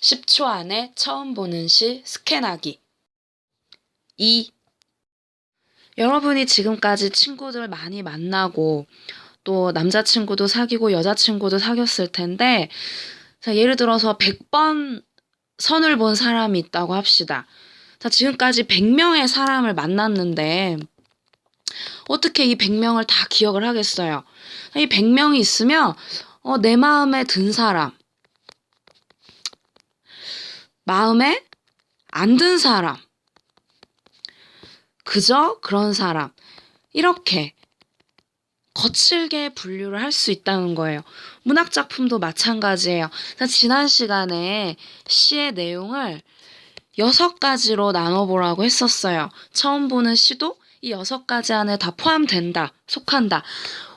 10초 안에 처음 보는 시 스캔하기. 2. 여러분이 지금까지 친구들 많이 만나고 또 남자친구도 사귀고 여자친구도 사귀었을 텐데, 자, 예를 들어서 100번 선을 본 사람이 있다고 합시다. 자, 지금까지 100명의 사람을 만났는데 어떻게 이 100명을 다 기억을 하겠어요? 이 100명이 있으면 내 마음에 든 사람, 마음에 안 든 사람, 그저 그런 사람, 이렇게 거칠게 분류를 할 수 있다는 거예요. 문학작품도 마찬가지예요. 지난 시간에 시의 내용을 6가지로 나눠보라고 했었어요. 처음 보는 시도 이 6가지 안에 다 포함된다, 속한다.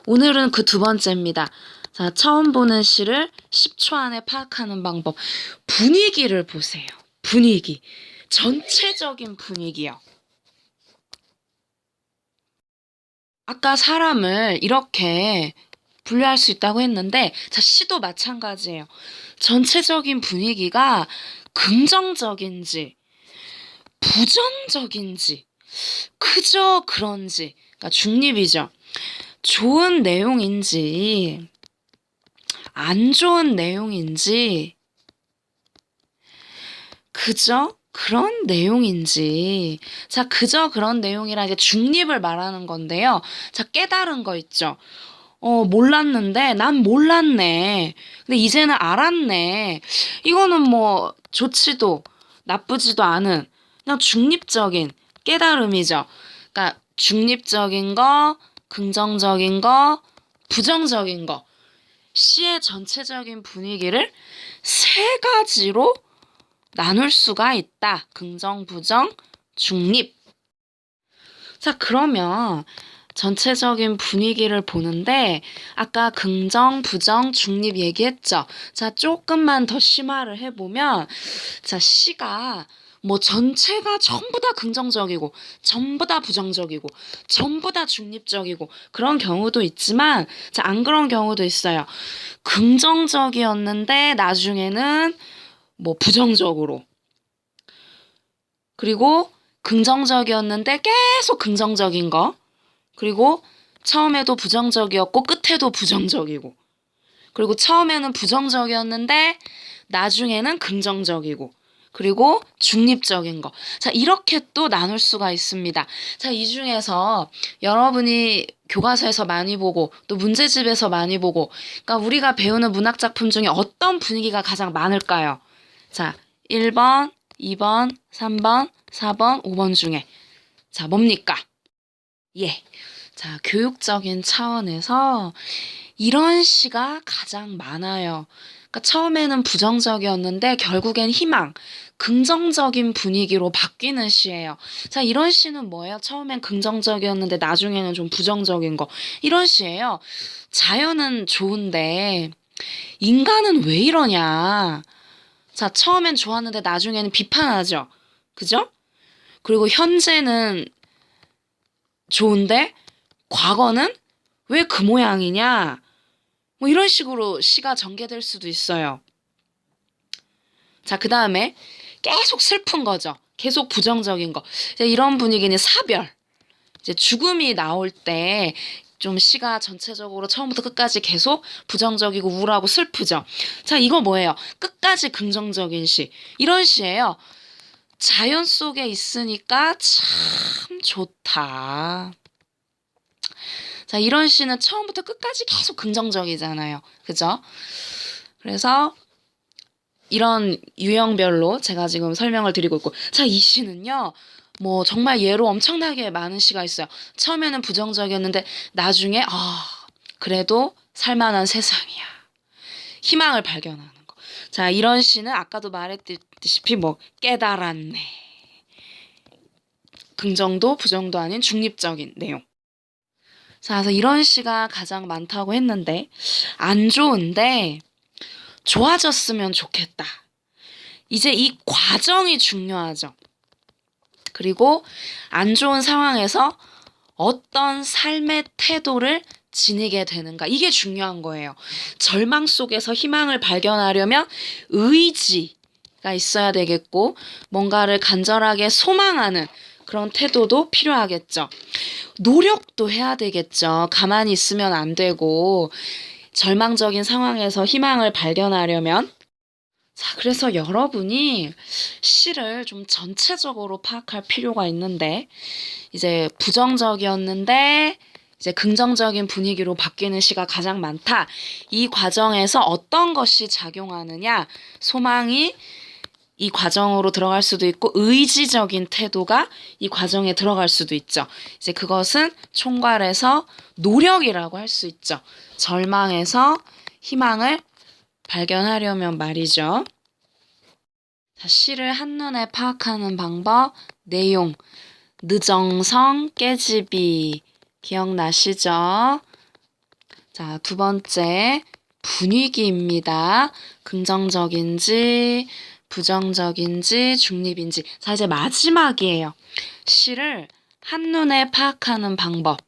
오늘은 그 2번째입니다. 자, 처음 보는 시를 10초 안에 파악하는 방법. 분위기를 보세요. 분위기. 전체적인 분위기요. 아까 사람을 이렇게 분류할 수 있다고 했는데, 자, 시도 마찬가지예요. 전체적인 분위기가 긍정적인지, 부정적인지, 그저 그런지, 그러니까 중립이죠. 좋은 내용인지, 안 좋은 내용인지, 그저 그런 내용인지. 자, 그저 그런 내용이라 게 중립을 말하는 건데요. 자, 깨달은 거 있죠. 몰랐는데 난 몰랐네. 근데 이제는 알았네. 이거는 뭐 좋지도 나쁘지도 않은 그냥 중립적인 깨달음이죠. 그러니까 중립적인 거, 긍정적인 거, 부정적인 거. 시의 전체적인 분위기를 3가지로 나눌 수가 있다. 긍정, 부정, 중립. 자, 그러면 전체적인 분위기를 보는데 아까 긍정, 부정, 중립 얘기했죠. 자, 조금만 더 심화를 해보면 자, 시가 뭐 전체가 전부 다 긍정적이고 전부 다 부정적이고 전부 다 중립적이고 그런 경우도 있지만 자, 안 그런 경우도 있어요. 긍정적이었는데 나중에는 뭐 부정적으로, 그리고 긍정적이었는데 계속 긍정적인 거, 그리고 처음에도 부정적이었고 끝에도 부정적이고, 그리고 처음에는 부정적이었는데 나중에는 긍정적이고, 그리고 중립적인 거. 자, 이렇게 또 나눌 수가 있습니다. 자, 이 중에서 여러분이 교과서에서 많이 보고 또 문제집에서 많이 보고, 그러니까 우리가 배우는 문학작품 중에 어떤 분위기가 가장 많을까요? 자, 1번, 2번, 3번, 4번, 5번 중에. 자, 뭡니까? 예. 자, 교육적인 차원에서 이런 시가 가장 많아요. 그러니까 처음에는 부정적이었는데 결국엔 희망, 긍정적인 분위기로 바뀌는 시예요. 자, 이런 시는 뭐예요? 처음엔 긍정적이었는데 나중에는 좀 부정적인 거. 이런 시예요. 자연은 좋은데 인간은 왜 이러냐? 자, 처음엔 좋았는데 나중에는 비판하죠. 그죠? 그리고 현재는 좋은데 과거는 왜 그 모양이냐? 뭐 이런 식으로 시가 전개될 수도 있어요. 자, 그 다음에 계속 슬픈 거죠. 계속 부정적인 거. 이제 이런 분위기는 사별. 이제 죽음이 나올 때 좀 시가 전체적으로 처음부터 끝까지 계속 부정적이고 우울하고 슬프죠. 자, 이거 뭐예요? 끝까지 긍정적인 시. 이런 시예요. 자연 속에 있으니까 참 좋다. 자, 이런 시는 처음부터 끝까지 계속 긍정적이잖아요. 그죠? 그래서 이런 유형별로 제가 지금 설명을 드리고 있고. 자, 이 시는요. 뭐 정말 예로 엄청나게 많은 시가 있어요. 처음에는 부정적이었는데 나중에 그래도 살만한 세상이야. 희망을 발견하는 거. 자, 이런 시는 아까도 말했듯이 뭐 깨달았네. 긍정도 부정도 아닌 중립적인 내용. 자, 그래서 이런 시가 가장 많다고 했는데 안 좋은데 좋아졌으면 좋겠다. 이제 이 과정이 중요하죠. 그리고 안 좋은 상황에서 어떤 삶의 태도를 지니게 되는가. 이게 중요한 거예요. 절망 속에서 희망을 발견하려면 의지가 있어야 되겠고 뭔가를 간절하게 소망하는 그런 태도도 필요하겠죠. 노력도 해야 되겠죠. 가만히 있으면 안 되고 절망적인 상황에서 희망을 발견하려면. 자, 그래서 여러분이 시를 좀 전체적으로 파악할 필요가 있는데 이제 부정적이었는데 이제 긍정적인 분위기로 바뀌는 시가 가장 많다. 이 과정에서 어떤 것이 작용하느냐? 소망이 이 과정으로 들어갈 수도 있고 의지적인 태도가 이 과정에 들어갈 수도 있죠. 이제 그것은 총괄해서 노력이라고 할 수 있죠. 절망에서 희망을 발견하려면 말이죠. 자, 시를 한눈에 파악하는 방법, 내용, 느정성, 깨집이 기억나시죠? 자, 두 번째, 분위기입니다. 긍정적인지, 부정적인지, 중립인지. 자, 이제 마지막이에요. 시를 한눈에 파악하는 방법.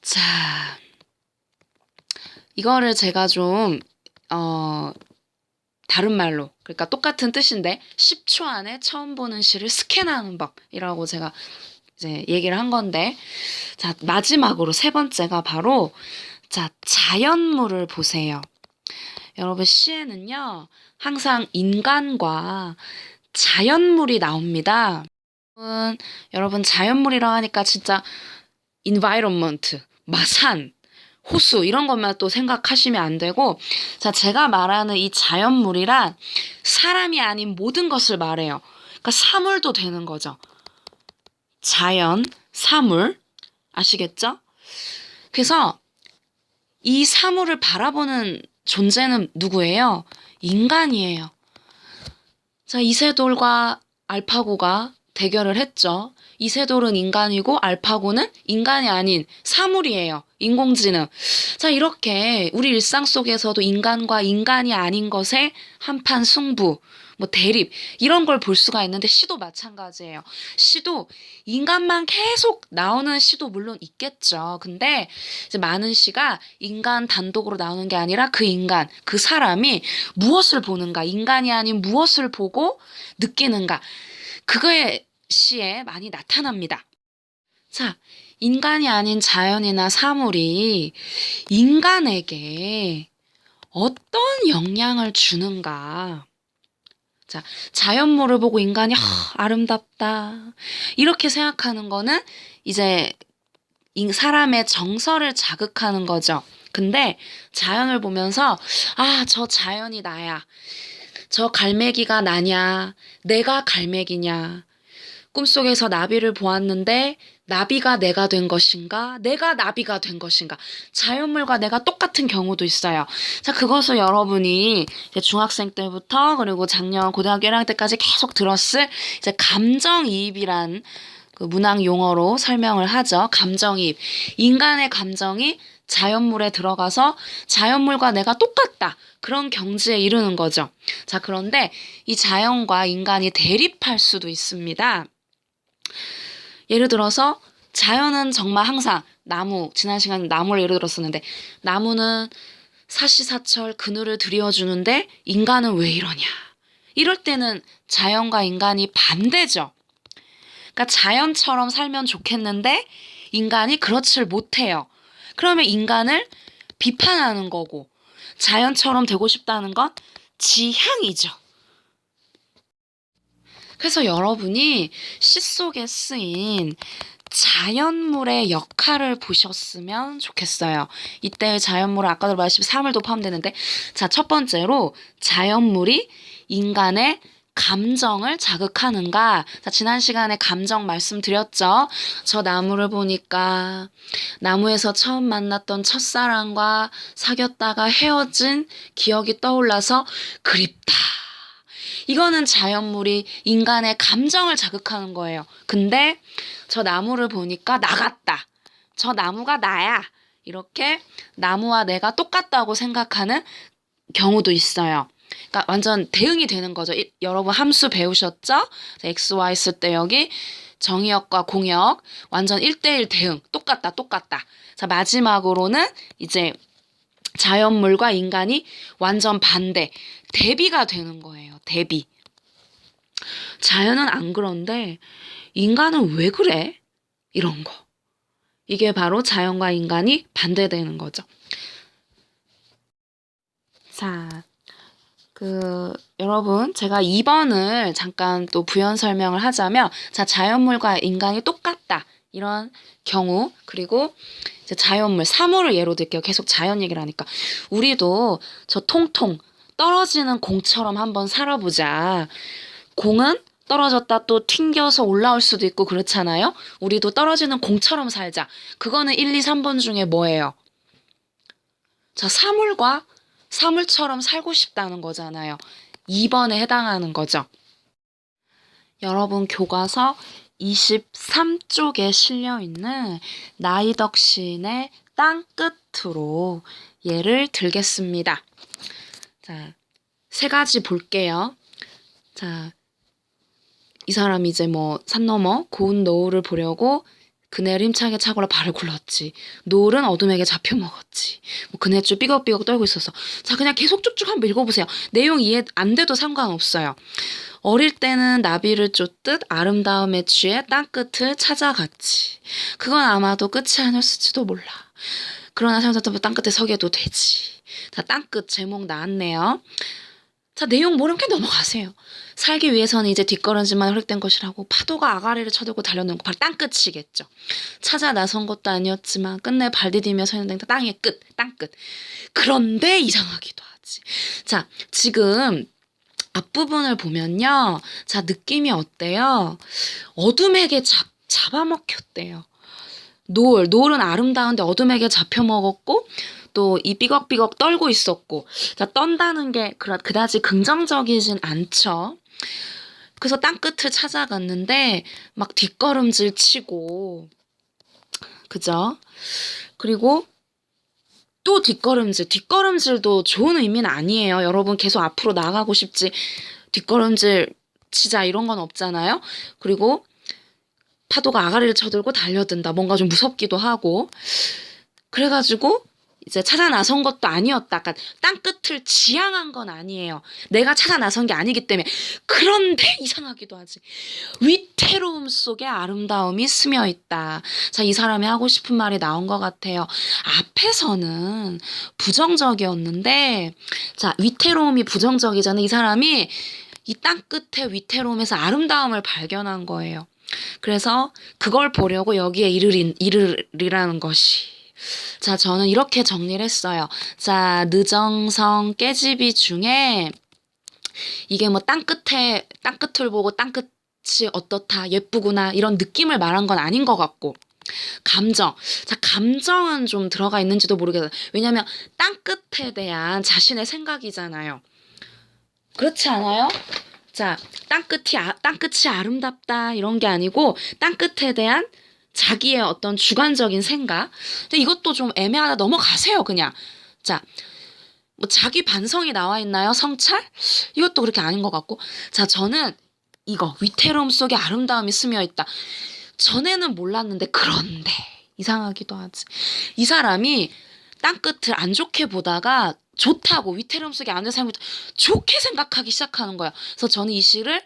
자, 이거를 제가 좀, 다른 말로, 그러니까 똑같은 뜻인데, 10초 안에 처음 보는 시를 스캔하는 법이라고 제가 이제 얘기를 한 건데, 자, 마지막으로 세 번째가 바로, 자, 자연물을 보세요. 여러분, 시에는요, 항상 인간과 자연물이 나옵니다. 여러분, 자연물이라 하니까 진짜 environment, 마산, 호수 이런 것만 또 생각하시면 안 되고, 자, 제가 말하는 이 자연물이란 사람이 아닌 모든 것을 말해요. 그러니까 사물도 되는 거죠. 자연, 사물, 아시겠죠? 그래서 이 사물을 바라보는 존재는 누구예요? 인간이에요. 자, 이세돌과 알파고가 대결을 했죠. 이세돌은 인간이고 알파고는 인간이 아닌 사물이에요. 인공지능. 자, 이렇게 우리 일상 속에서도 인간과 인간이 아닌 것의 한판 승부, 뭐 대립 이런 걸 볼 수가 있는데 시도 마찬가지예요. 시도 인간만 계속 나오는 시도 물론 있겠죠. 근데 이제 많은 시가 인간 단독으로 나오는 게 아니라 그 인간, 그 사람이 무엇을 보는가, 인간이 아닌 무엇을 보고 느끼는가, 그거에 시에 많이 나타납니다. 자, 인간이 아닌 자연이나 사물이 인간에게 어떤 영향을 주는가. 자, 자연물을 보고 인간이 아름답다 이렇게 생각하는 거는 이제 사람의 정서를 자극하는 거죠. 근데 자연을 보면서 저 자연이 나야. 저 갈매기가 나냐. 내가 갈매기냐. 꿈속에서 나비를 보았는데 나비가 내가 된 것인가? 내가 나비가 된 것인가? 자연물과 내가 똑같은 경우도 있어요. 자, 그것을 여러분이 이제 중학생 때부터 그리고 작년 고등학교 1학년 때까지 계속 들었을 이제 감정이입이란 그 문학 용어로 설명을 하죠. 감정이입. 인간의 감정이 자연물에 들어가서 자연물과 내가 똑같다. 그런 경지에 이르는 거죠. 자, 그런데 이 자연과 인간이 대립할 수도 있습니다. 예를 들어서 자연은 정말 항상 나무, 지난 시간에 나무를 예를 들었었는데 나무는 사시사철 그늘을 드리워주는데 인간은 왜 이러냐. 이럴 때는 자연과 인간이 반대죠. 그러니까 자연처럼 살면 좋겠는데 인간이 그렇지를 못해요. 그러면 인간을 비판하는 거고 자연처럼 되고 싶다는 건 지향이죠. 그래서 여러분이 시 속에 쓰인 자연물의 역할을 보셨으면 좋겠어요. 이때 자연물은 아까도 말했지만 사물도 포함되는데, 자, 첫 번째로 자연물이 인간의 감정을 자극하는가. 자, 지난 시간에 감정 말씀드렸죠. 저 나무를 보니까 나무에서 처음 만났던 첫사랑과 사귀었다가 헤어진 기억이 떠올라서 그립다. 이거는 자연물이 인간의 감정을 자극하는 거예요. 근데 저 나무를 보니까 나 같다. 저 나무가 나야. 이렇게 나무와 내가 똑같다고 생각하는 경우도 있어요. 그러니까 완전 대응이 되는 거죠. 여러분 함수 배우셨죠? x, y 쓸 때 여기 정의역과 공역 완전 1대1 대응. 똑같다. 자, 마지막으로는 이제 자연물과 인간이 완전 반대, 대비가 되는 거예요. 대비. 자연은 안 그런데 인간은 왜 그래? 이런 거. 이게 바로 자연과 인간이 반대되는 거죠. 자, 여러분, 제가 2번을 잠깐 또 부연 설명을 하자면, 자, 자연물과 인간이 똑같다. 이런 경우, 그리고 이제 자연물, 사물을 예로 들게요. 계속 자연 얘기를 하니까. 우리도 저 통통 떨어지는 공처럼 한번 살아보자. 공은 떨어졌다 또 튕겨서 올라올 수도 있고 그렇잖아요. 우리도 떨어지는 공처럼 살자. 그거는 1, 2, 3번 중에 뭐예요? 자, 사물처럼 살고 싶다는 거잖아요. 2번에 해당하는 거죠. 여러분, 교과서 23쪽에 실려있는 나이덕 시인의 땅 끝으로 예를 들겠습니다. 자, 3가지 볼게요. 자, 이 사람이 이제 뭐 산 너머 고운 노을을 보려고 그네를 힘차게 차고라 발을 굴렀지. 노을은 어둠에게 잡혀먹었지. 뭐 그네줄 삐걱삐걱 떨고 있어서. 자, 그냥 계속 쭉쭉 한번 읽어보세요. 내용 이해 안 돼도 상관없어요. 어릴 때는 나비를 쫓듯 아름다움에 취해 땅끝을 찾아갔지. 그건 아마도 끝이 아니었을지도 몰라. 그러나 살면서 땅끝에 서게도 되지. 자, 땅끝 제목 나왔네요. 자, 내용 모르면 그냥 넘어가세요. 살기 위해서는 이제 뒷걸음질만 허락된 것이라고 파도가 아가리를 쳐들고 달려오는 거 바로 땅끝이겠죠. 찾아 나선 것도 아니었지만 끝내 발 디디며 서 있는 땅의 끝, 땅끝. 그런데 이상하기도 하지. 자, 지금 앞부분을 보면요. 자, 느낌이 어때요? 어둠에게 잡아먹혔대요. 노을은 아름다운데 어둠에게 잡혀먹었고 또 이 삐걱삐걱 떨고 있었고, 자, 떤다는 게 그다지 긍정적이진 않죠. 그래서 땅끝을 찾아갔는데 막 뒷걸음질 치고, 그죠? 그리고 또 뒷걸음질도 좋은 의미는 아니에요. 여러분 계속 앞으로 나가고 싶지 뒷걸음질 치자 이런 건 없잖아요. 그리고 파도가 아가리를 쳐들고 달려든다. 뭔가 좀 무섭기도 하고. 그래가지고 이제 찾아 나선 것도 아니었다. 그러니까 땅끝을 지향한 건 아니에요. 내가 찾아 나선 게 아니기 때문에. 그런데 이상하기도 하지. 위태로움 속에 아름다움이 스며 있다. 자, 이 사람이 하고 싶은 말이 나온 것 같아요. 앞에서는 부정적이었는데, 자, 위태로움이 부정적이잖아요. 이 사람이 이 땅끝의 위태로움에서 아름다움을 발견한 거예요. 그래서 그걸 보려고 여기에 이르리라는 것이. 자, 저는 이렇게 정리를 했어요. 자, 느정성 깨집이 중에 이게 뭐 땅끝을 보고 땅끝이 어떻다, 예쁘구나 이런 느낌을 말한 건 아닌 것 같고, 감정. 자, 감정은 좀 들어가 있는지도 모르겠어요. 왜냐면 땅끝에 대한 자신의 생각이잖아요. 그렇지 않아요? 자, 땅끝이 아름답다 이런 게 아니고 땅끝에 대한 자기의 어떤 주관적인 생각. 근데 이것도 좀 애매하다. 넘어가세요, 그냥. 자, 뭐 자기 반성이 나와 있나요? 성찰? 이것도 그렇게 아닌 것 같고. 자, 저는 이거 위태로움 속에 아름다움이 스며 있다. 전에는 몰랐는데 그런데 이상하기도 하지. 이 사람이 땅끝을 안 좋게 보다가 좋다고 위태로움 속에 아는 사람을 좋게 생각하기 시작하는 거야. 그래서 저는 이 시를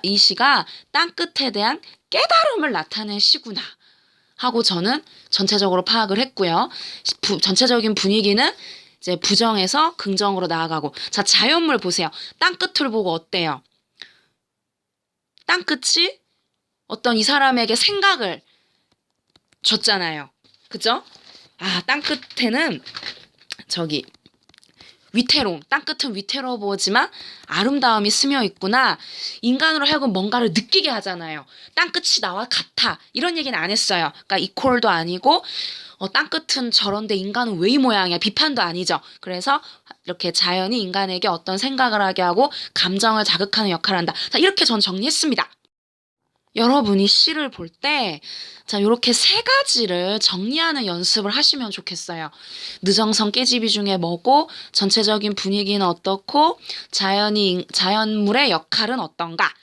이 시가 땅끝에 대한 깨달음을 나타낸 시구나 하고 저는 전체적으로 파악을 했고요. 전체적인 분위기는 이제 부정에서 긍정으로 나아가고. 자, 자연물 보세요. 땅끝을 보고 어때요? 땅끝이 어떤 이 사람에게 생각을 줬잖아요. 그죠? 땅끝에는 땅끝은 위태로워 보이지만 아름다움이 스며 있구나. 인간으로 하여금 뭔가를 느끼게 하잖아요. 땅끝이 나와 같아. 이런 얘기는 안 했어요. 그러니까 이퀄도 아니고 땅끝은 저런데 인간은 왜 이 모양이야. 비판도 아니죠. 그래서 이렇게 자연이 인간에게 어떤 생각을 하게 하고 감정을 자극하는 역할을 한다. 자, 이렇게 전 정리했습니다. 여러분이 시를 볼 때, 자, 요렇게 3가지를 정리하는 연습을 하시면 좋겠어요. 느정성 깨집이 중에 뭐고, 전체적인 분위기는 어떻고, 자연물의 역할은 어떤가.